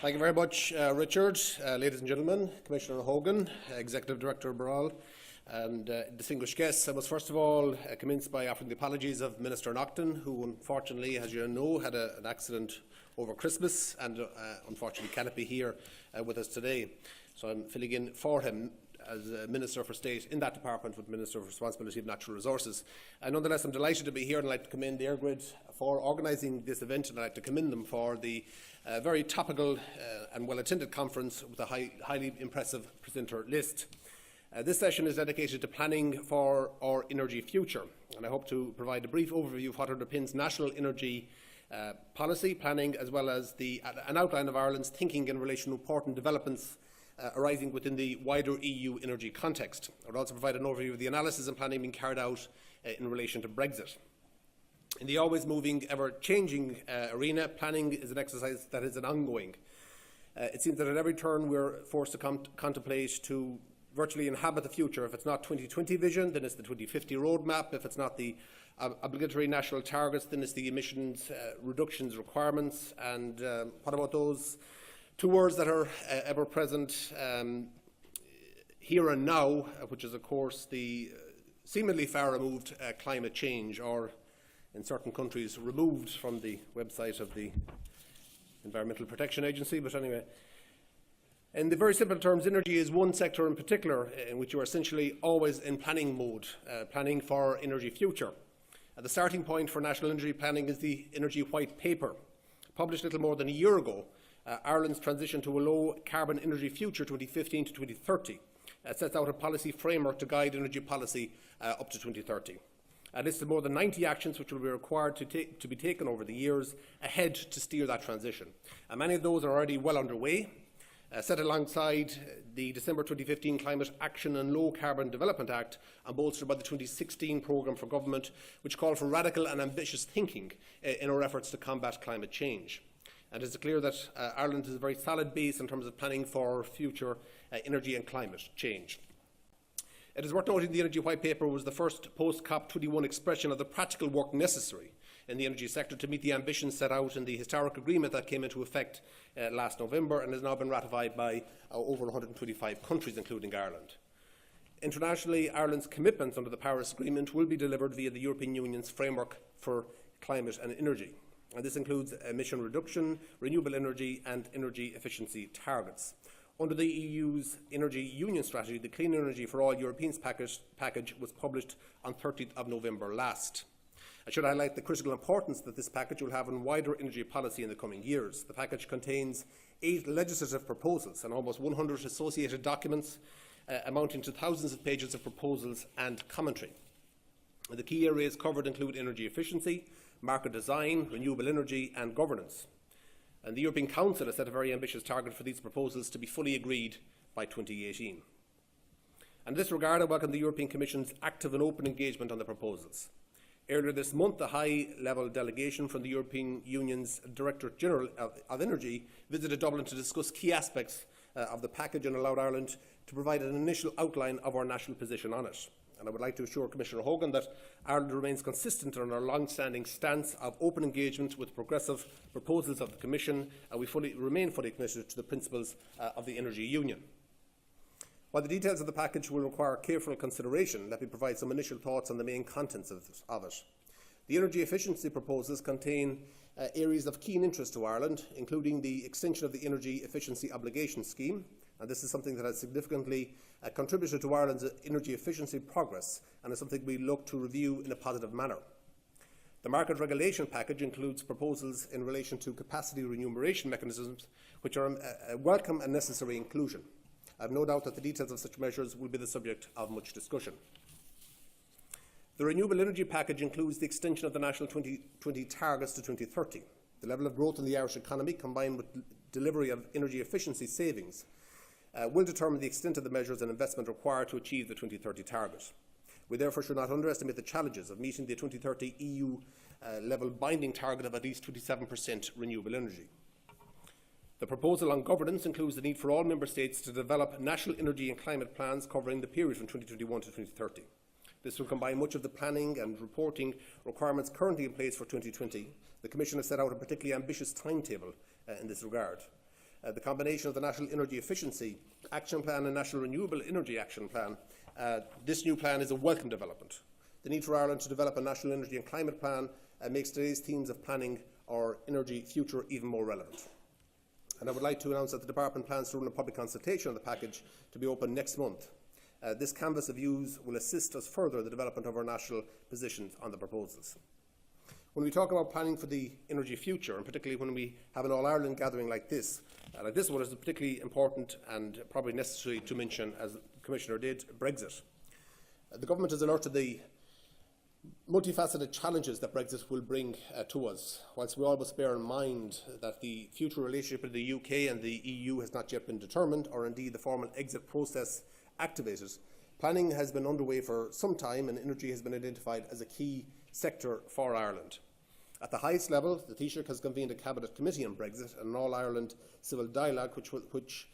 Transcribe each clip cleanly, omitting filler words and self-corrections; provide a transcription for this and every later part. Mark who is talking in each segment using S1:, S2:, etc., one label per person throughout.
S1: Thank you very much, Richard. Ladies and gentlemen, Commissioner Hogan, Executive Director Barral, and distinguished guests, I must first of all commence by offering the apologies of Minister Naughton, who unfortunately, as you know, had an accident over Christmas and unfortunately cannot be here with us today. So I'm filling in for him as Minister for State in that department with Minister for Responsibility of Natural Resources. Nonetheless, I'm delighted to be here and I'd like to commend EirGrid's for organising this event, and I'd like to commend them for the very topical and well-attended conference with a highly impressive presenter list. This session is dedicated to planning for our energy future, and I hope to provide a brief overview of what underpins national energy policy planning, as well as an outline of Ireland's thinking in relation to important developments arising within the wider EU energy context. I would also provide an overview of the analysis and planning being carried out in relation to Brexit. In the always moving, ever-changing arena, planning is an exercise that is ongoing. It seems that at every turn we're forced to contemplate to virtually inhabit the future. If it's not 2020 vision, then it's the 2050 roadmap. If it's not the obligatory national targets, then it's the emissions reductions requirements. And what about those two words that are ever present here and now, which is of course the seemingly far removed climate change, or in certain countries removed from the website of the Environmental Protection Agency. But anyway, in the very simple terms, energy is one sector in particular in which you are essentially always in planning mode, planning for energy future. The starting point for national energy planning is the Energy White Paper, published a little more than a year ago. Ireland's transition to a low-carbon energy future 2015 to 2030 sets out a policy framework to guide energy policy up to 2030. Lists more than 90 actions which will be required to be taken over the years ahead to steer that transition. Many of those are already well underway, set alongside the December 2015 Climate Action and Low Carbon Development Act and bolstered by the 2016 Programme for Government, which called for radical and ambitious thinking in our efforts to combat climate change. And it's clear that Ireland is a very solid base in terms of planning for future energy and climate change. It is worth noting the Energy White Paper was the first post-COP21 expression of the practical work necessary in the energy sector to meet the ambitions set out in the historic agreement that came into effect last November and has now been ratified by over 125 countries, including Ireland. Internationally, Ireland's commitments under the Paris Agreement will be delivered via the European Union's framework for climate and energy. And this includes emission reduction, renewable energy and energy efficiency targets. Under the EU's Energy Union strategy, the Clean Energy for All Europeans package was published on 30th of November last. I should highlight the critical importance that this package will have on wider energy policy in the coming years. The package contains 8 legislative proposals and almost 100 associated documents amounting to thousands of pages of proposals and commentary. The key areas covered include energy efficiency, market design, renewable energy and governance. And the European Council has set a very ambitious target for these proposals to be fully agreed by 2018. And in this regard, I welcome the European Commission's active and open engagement on the proposals. Earlier this month, a high-level delegation from the European Union's Director General of Energy visited Dublin to discuss key aspects of the package and allowed Ireland to provide an initial outline of our national position on it. And I would like to assure Commissioner Hogan that Ireland remains consistent on our long-standing stance of open engagement with progressive proposals of the Commission, and we remain fully committed to the principles of the Energy Union. While the details of the package will require careful consideration, let me provide some initial thoughts on the main contents of it. The energy efficiency proposals contain areas of keen interest to Ireland, including the extension of the Energy Efficiency Obligation Scheme, and this is something that has significantly contributed to Ireland's energy efficiency progress and is something we look to review in a positive manner. The market regulation package includes proposals in relation to capacity remuneration mechanisms, which are a welcome and necessary inclusion. I have no doubt that the details of such measures will be the subject of much discussion. The renewable energy package includes the extension of the national 2020 targets to 2030. The level of growth in the Irish economy, combined with delivery of energy efficiency savings, will determine the extent of the measures and investment required to achieve the 2030 target. We therefore should not underestimate the challenges of meeting the 2030 EU level binding target of at least 27% renewable energy. The proposal on governance includes the need for all Member States to develop national energy and climate plans covering the period from 2021 to 2030. This will combine much of the planning and reporting requirements currently in place for 2020. The Commission has set out a particularly ambitious timetable in this regard. The combination of the National Energy Efficiency Action Plan and National Renewable Energy Action Plan, this new plan is a welcome development. The need for Ireland to develop a national energy and climate plan makes today's themes of planning our energy future even more relevant. And I would like to announce that the Department plans to run a public consultation on the package to be open next month. This canvass of views will assist us further in the development of our national positions on the proposals. When we talk about planning for the energy future, and particularly when we have an All-Ireland gathering like this one is particularly important and probably necessary to mention, as the Commissioner did, Brexit. The Government has alerted the multifaceted challenges that Brexit will bring to us. Whilst we all must bear in mind that the future relationship with the UK and the EU has not yet been determined, or indeed the formal exit process activated, planning has been underway for some time and energy has been identified as a key sector for Ireland. At the highest level, the Taoiseach has convened a Cabinet Committee on Brexit and an All-Ireland Civil Dialogue, which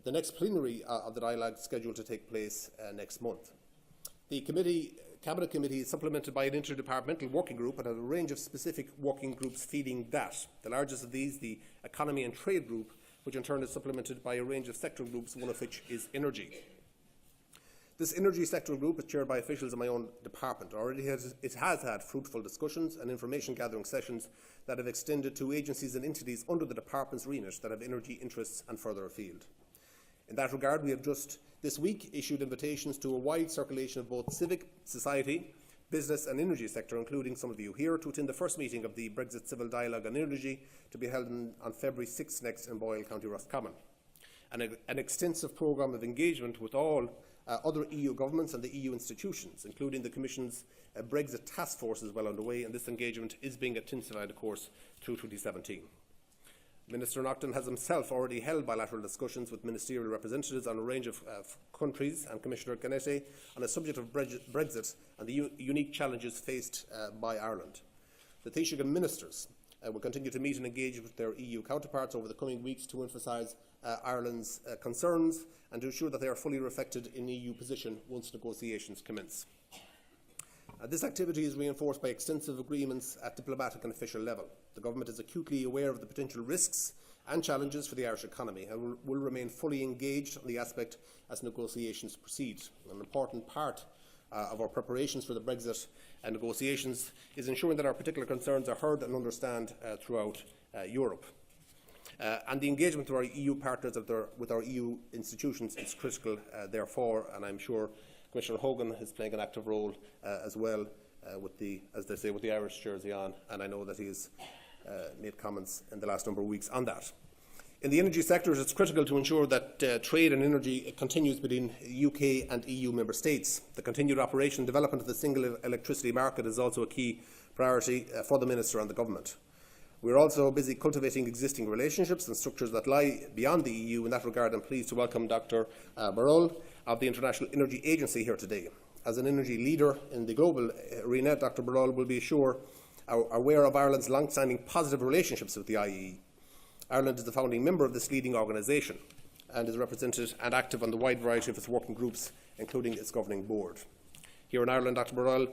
S1: the next plenary of the dialogue is scheduled to take place next month. The Cabinet Committee is supplemented by an interdepartmental working group and a range of specific working groups feeding that. The largest of these, the Economy and Trade Group, which in turn is supplemented by a range of sectoral groups, one of which is energy. This energy sectoral group is chaired by officials in my own department. It has had fruitful discussions and information gathering sessions that have extended to agencies and entities under the department's remit that have energy interests and further afield. In that regard, we have just this week issued invitations to a wide circulation of both civic society, business and energy sector, including some of you here, to attend the first meeting of the Brexit Civil Dialogue on Energy to be held on February 6th next in Boyle, County Roscommon. An extensive programme of engagement with all other EU governments and the EU institutions, including the Commission's Brexit Task Force, is well underway, and this engagement is being intensified, of course, through 2017. Minister Naughton has himself already held bilateral discussions with ministerial representatives on a range of countries, and Commissioner Kyne on the subject of Brexit and the unique challenges faced by Ireland. The Taoiseach and ministers will continue to meet and engage with their EU counterparts over the coming weeks to emphasise Ireland's concerns and to ensure that they are fully reflected in the EU position once negotiations commence. This activity is reinforced by extensive agreements at diplomatic and official level. The Government is acutely aware of the potential risks and challenges for the Irish economy and will remain fully engaged on the aspect as negotiations proceed. An important part of our preparations for the Brexit negotiations is ensuring that our particular concerns are heard and understood throughout Europe. And the engagement with our EU partners with our EU institutions is critical therefore, and I'm sure Commissioner Hogan is playing an active role as well with the, as they say, with the Irish jersey on, and I know that he has made comments in the last number of weeks on that. In the energy sector, it's critical to ensure that trade and energy continues between UK and EU member states. The continued operation and development of the single electricity market is also a key priority for the Minister and the Government. We are also busy cultivating existing relationships and structures that lie beyond the EU. In that regard, I'm pleased to welcome Dr. Burrell of the International Energy Agency here today. As an energy leader in the global arena, Dr. Burrell will be aware of Ireland's long-standing positive relationships with the IEE. Ireland is the founding member of this leading organisation and is represented and active on the wide variety of its working groups, including its governing board. Here in Ireland, Dr. Burrell,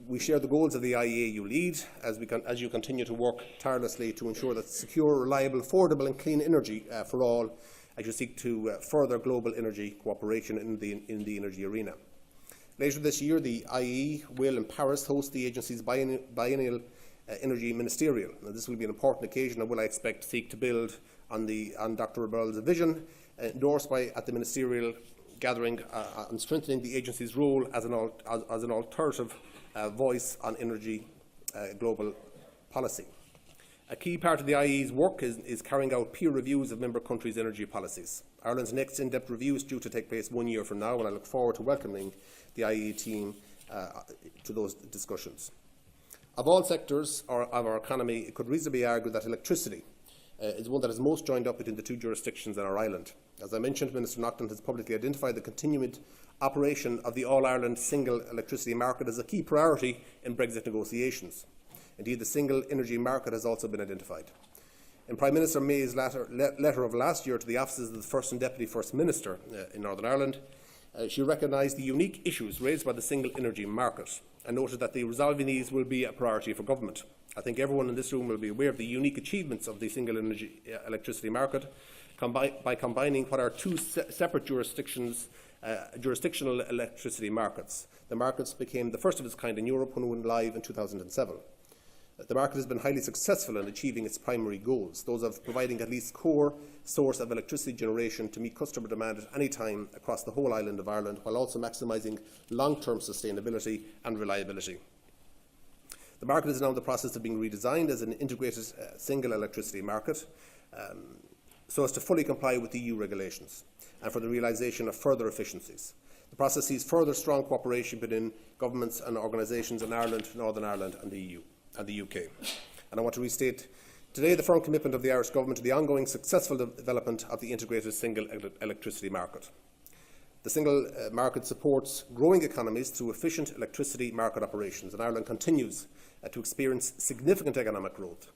S1: we share the goals of the IEA you lead as you continue to work tirelessly to ensure that secure, reliable, affordable and clean energy for all as you seek to further global energy cooperation in the energy arena. Later this year, the IEE will in Paris host the agency's biennial Energy Ministerial. Now, this will be an important occasion and will, I expect, seek to build on Dr. Burrell's vision endorsed at the ministerial gathering on strengthening the agency's role as an alternative voice on energy global policy. A key part of the IE's work is carrying out peer reviews of member countries' energy policies. Ireland's next in-depth review is due to take place 1 year from now, and I look forward to welcoming the IE team to those discussions. Of all sectors of our economy, it could reasonably argue that electricity is one that is most joined up between the two jurisdictions on our island. As I mentioned, Minister Naughton has publicly identified the continued operation of the All-Ireland single electricity market as a key priority in Brexit negotiations. Indeed, the single energy market has also been identified. In Prime Minister May's letter of last year to the offices of the First and Deputy First Minister in Northern Ireland, she recognised the unique issues raised by the single energy market. and noted that resolving these will be a priority for government. I think everyone in this room will be aware of the unique achievements of the single electricity market by combining what are two separate jurisdictional electricity markets. The markets became the first of its kind in Europe when it went live in 2007. The market has been highly successful in achieving its primary goals, those of providing at least core source of electricity generation to meet customer demand at any time across the whole island of Ireland, while also maximising long-term sustainability and reliability. The market is now in the process of being redesigned as an integrated single electricity market, so as to fully comply with EU regulations and for the realisation of further efficiencies. The process sees further strong cooperation between governments and organisations in Ireland, Northern Ireland and the EU and the UK. And I want to restate today the firm commitment of the Irish Government to the ongoing successful development of the integrated single electricity market. The single market supports growing economies through efficient electricity market operations, and Ireland continues to experience significant economic growth.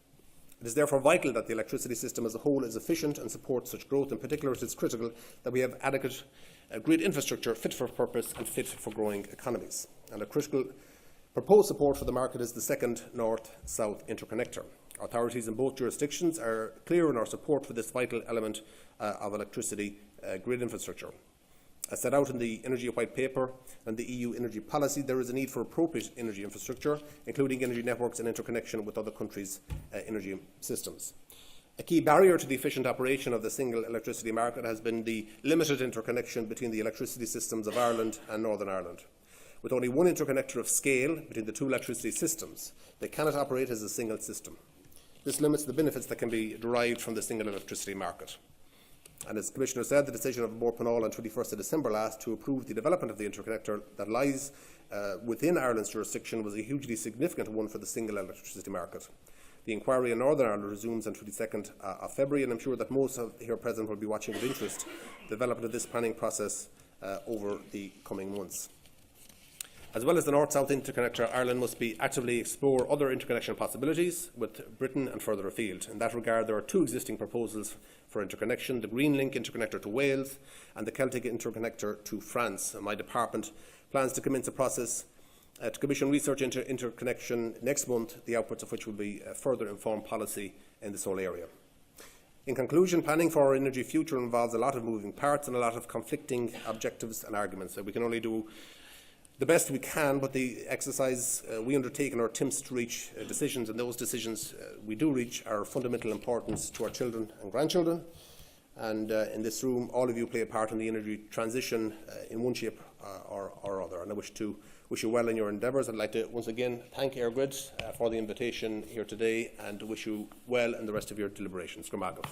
S1: It is therefore vital that the electricity system as a whole is efficient and supports such growth. In particular, it is critical that we have adequate grid infrastructure fit for purpose and fit for growing economies. And a critical proposed support for the market is the second north-south interconnector. Authorities in both jurisdictions are clear in our support for this vital element of electricity grid infrastructure. As set out in the Energy White Paper and the EU energy policy, there is a need for appropriate energy infrastructure, including energy networks and interconnection with other countries' energy systems. A key barrier to the efficient operation of the single electricity market has been the limited interconnection between the electricity systems of Ireland and Northern Ireland. With only one interconnector of scale between the two electricity systems, they cannot operate as a single system. This limits the benefits that can be derived from the single electricity market. And as the Commissioner said, the decision of Bord Pleanála on 21st of December last to approve the development of the interconnector that lies within Ireland's jurisdiction was a hugely significant one for the single electricity market. The inquiry in Northern Ireland resumes on 22nd of February, and I'm sure that most of here present will be watching with interest the development of this planning process over the coming months. As well as the North-South interconnector, Ireland must actively explore other interconnection possibilities with Britain and further afield. In that regard, there are two existing proposals for interconnection: the Green Link interconnector to Wales and the Celtic interconnector to France. My department plans to commence a process to commission research into interconnection next month, the outputs of which will be further informed policy in this whole area. In conclusion, planning for our energy future involves a lot of moving parts and a lot of conflicting objectives and arguments. We can only do the best we can, but the exercise we undertake in our attempts to reach decisions, and those decisions we do reach, are of fundamental importance to our children and grandchildren. And in this room, all of you play a part in the energy transition in one shape or other. And I wish you well in your endeavours. I'd like to once again thank EirGrid's for the invitation here today, and wish you well in the rest of your deliberations. Good morning.